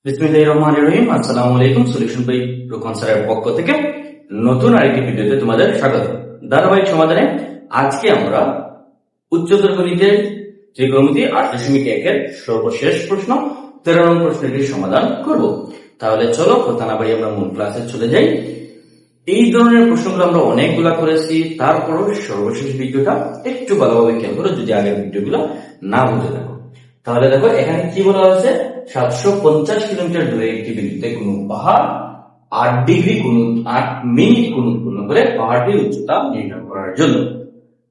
বিসমিল্লাহির রহমানির রহিম। আসসালামু আলাইকুম। সলিউশন বাই রোকন স্যারের পক্ষ থেকে নতুন আরেকটি ভিডিওতে তোমাদের স্বাগত। ধারাবাহিক সমাধানে আজকে আমরা উচ্চতর গণিতের ত্রিকোণমিতি 8.1 এর সর্বশেষ প্রশ্ন 13 নং প্রশ্নটির সমাধান করব। তাহলে চলো কথা না বাড়িয়ে আমরা মূল ক্লাসে চলে যাই। এই ধরনের প্রশ্নগুলো আমরা অনেকগুলা করেছি, তারপরও সর্বশেষ ভিডিওটা একটু ভালোভাবে খেয়াল করো যদি আগের ভিডিওগুলো না বুঝে থাকো। তাহলে দেখো এখানে কি বলা হয়েছে, 750 কিলোমিটার দূরে একটি বিন্দুতে কোন পাহাড় 8 ডিগ্রি কোণ 8 মিনিট কোণ উৎপন্ন করে পাহাড়টির উচ্চতা নির্ণয় করার জন্য।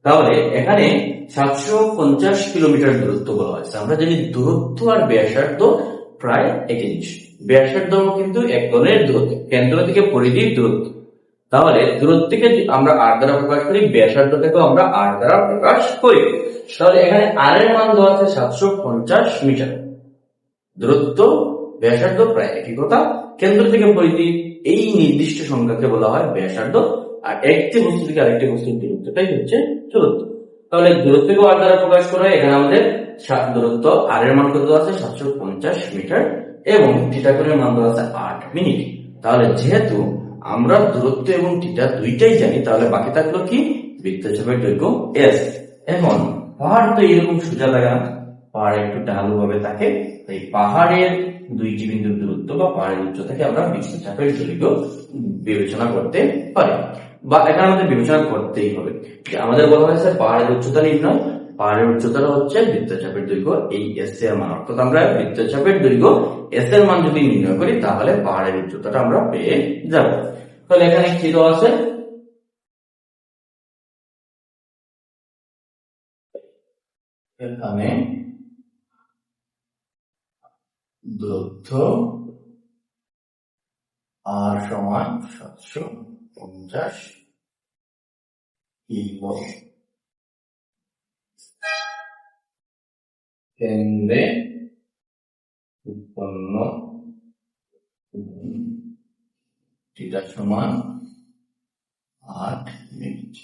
তাহলে এখানে 750 কিলোমিটার দূরত্ব বলা হয়েছে। আমরা জানি দূরত্ব আর ব্যাসার্ধ প্রায় একই জিনিস। ব্যাসার্ধ কিন্তু এক ধরনের দূরত্ব, কেন্দ্র থেকে পরিধির দূরত্ব। তাহলে দূরত্বকে আমরা আর দ্বারা প্রকাশ করি, ব্যাসার্ধটাকেও আমরা আর দ্বারা প্রকাশ করি। তাহলে এখানে আর এর মান দেওয়া আছে 750 মিটার। দূরত্ব ব্যাসার্ধ প্রায় একই কথা, কেন্দ্র থেকে পরিধি এই নির্দিষ্ট সংখ্যাকে বলা হয় ব্যাসার্ধ, আর একটি বস্তু থেকে আরেকটি বস্তুর দূরত্বটাই হচ্ছে দূরত্ব। তাহলে দূরত্বকে আর দ্বারা প্রকাশ করা হয়। এখানে আমাদের দূরত্ব আর এর মান কত আছে 750 মিটার এবং থিটা কোণের মান দেওয়া আছে 8 মিনিট। তাহলে যেহেতু আমরা দূরত্ব এবং থিটা দুইটাই জানি, তাহলে বাকি থাকলো কি বৃত্তচাপের দৈর্ঘ্য এস। এখন পাহাড় তো এরকম সোজা লাগে না, পাহাড় একটু ঢালু ভাবে থাকে, তাই পাহাড়ের দুইটি বিন্দুর দূরত্ব বা পাহাড়ের উচ্চতাকে আমরা বৃত্তচাপের দৈর্ঘ্য বিবেচনা করতে পারি, বা এখানে আমাদের বিবেচনা করতেই হবে। আমাদের বলা হয়েছে পাহাড়ের উচ্চতা নির্ণয়, পাহাড়ের উচ্চতাটা হচ্ছে বৃত্তচাপের দৈর্ঘ্য এই এস এর মান। অর্থাৎ আমরা বৃত্তচাপের দৈর্ঘ্য এস এর মান যদি নির্ণয় করি তাহলে পাহাড়ের উচ্চতাটা আমরা পেয়ে যাব। তাহলে এখানে কি দেওয়া আছে, এখানে দূরত্ব আর সমান 750 কিলো, কেন্দ্রে উৎপন্ন থিটা সমান 8 মিনিট।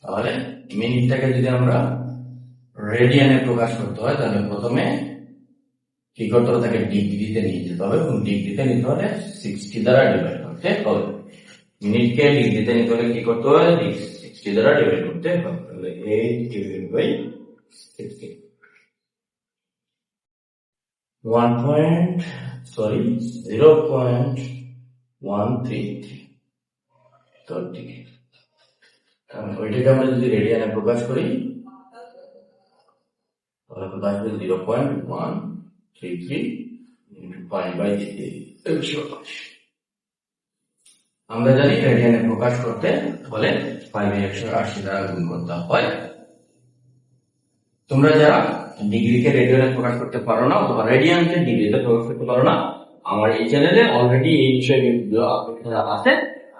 তাহলে মিনিটটাকে যদি আমরা রেডিয়ানে প্রকাশ করতে হয় তাহলে প্রথমে কি করতে হবে, তাকে ডিগ্রিতে নিয়ে যেতে হবে এবং ডিগ্রিতে নিতে হলে 60 দ্বারা ডিভাইড করতে হবে। মিনিটকে ডিগ্রিতে নিতে হলে কি করতে হবে, 60 দ্বারা ডিভাইড করতে হবে। তাহলে 8 ডিভাইডেড বাই 60 0.133। তো ঠিক আছে, ওইটাকে আমরা যদি রেডিয়ানে প্রকাশ করি তাহলে প্রকাশ করি 0.133 pi/100। আমরা জানি রেডিয়ানে প্রকাশ করতে হলে 5/180 দ্বারা গুণ করতে হয়। তোমরা যারা ডিগ্রিকে রেডিয়ানে প্রকাশ করতে পারো না অথবা রেডিয়ানকে ডিগ্রিতে প্রকাশ করতে পারো না, আমার এই চ্যানেলে অলরেডি এই বিষয়ে ভিডিও আপলোড আছে,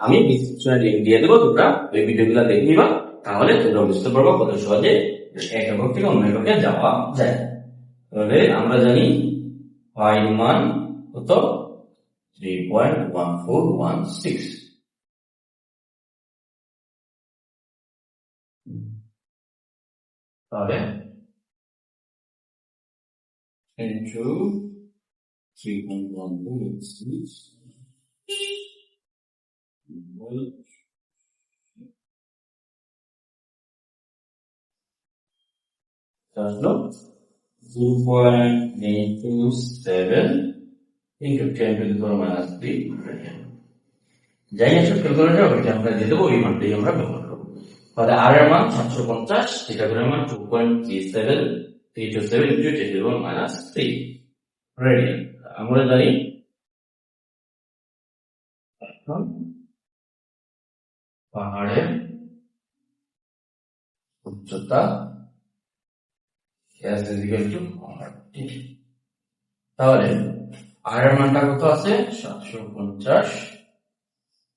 আমি ডিসক্রিপশনে লিংক দিয়ে দেবো, তোমরা ওই ভিডিওগুলো দেখে নিবা, তাহলে তোমরা বুঝতে পারবে কত সহজে এক একক থেকে অন্য এককে যাওয়া যায়। তাহলে আমরা জানি পাই মান কত, 3.1416। তাহলে into 3.1416 তাহলে 2.827 into 10 to the power minus 3 radian। যাই আসলে ক্যালকুলেটর ওইটা আমরা দিয়ে দেবো, ওই মানটাই আমরা ব্যবহার করবো। তাহলে আর এর মান 750, থিটা কোণের মান 2.327 into 10 to the power minus 3 radian। আমরা জানি পাহাড়ের উচ্চতা s is equal to RT। তাহলে আর এর মানটা কত আছে 750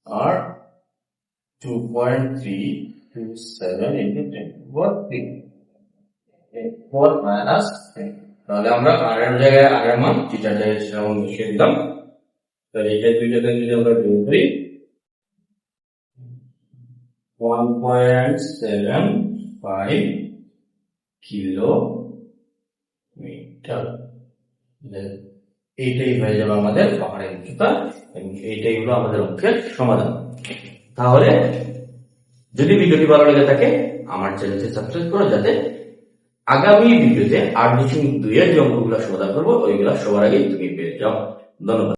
আর 2.327 into 10 to the power 3 minus 3। তাহলে আমরা আর এর জায়গায় আর এর মান থিটা জায়গায় সেরকম বসিয়ে দিলাম। তাহলে এটা দুইটাতে যদি আমরা যোগ করি 1.75 কিলোমিটার। এইটাই হয়ে যাবে আমাদের পাহাড়ের উচ্চতা এবং এইটাই হলো আমাদের অঙ্কের সমাধান। তাহলে যদি ভিডিওটি ভালো লেগে থাকে আমার চ্যানেলটি সাবস্ক্রাইব করো, যাতে আগামী ভিডিওতে 8.2 এর যে অঙ্কগুলো সমাধান করবো ওইগুলা সবার আগে তুমি পেয়ে যাও। ধন্যবাদ।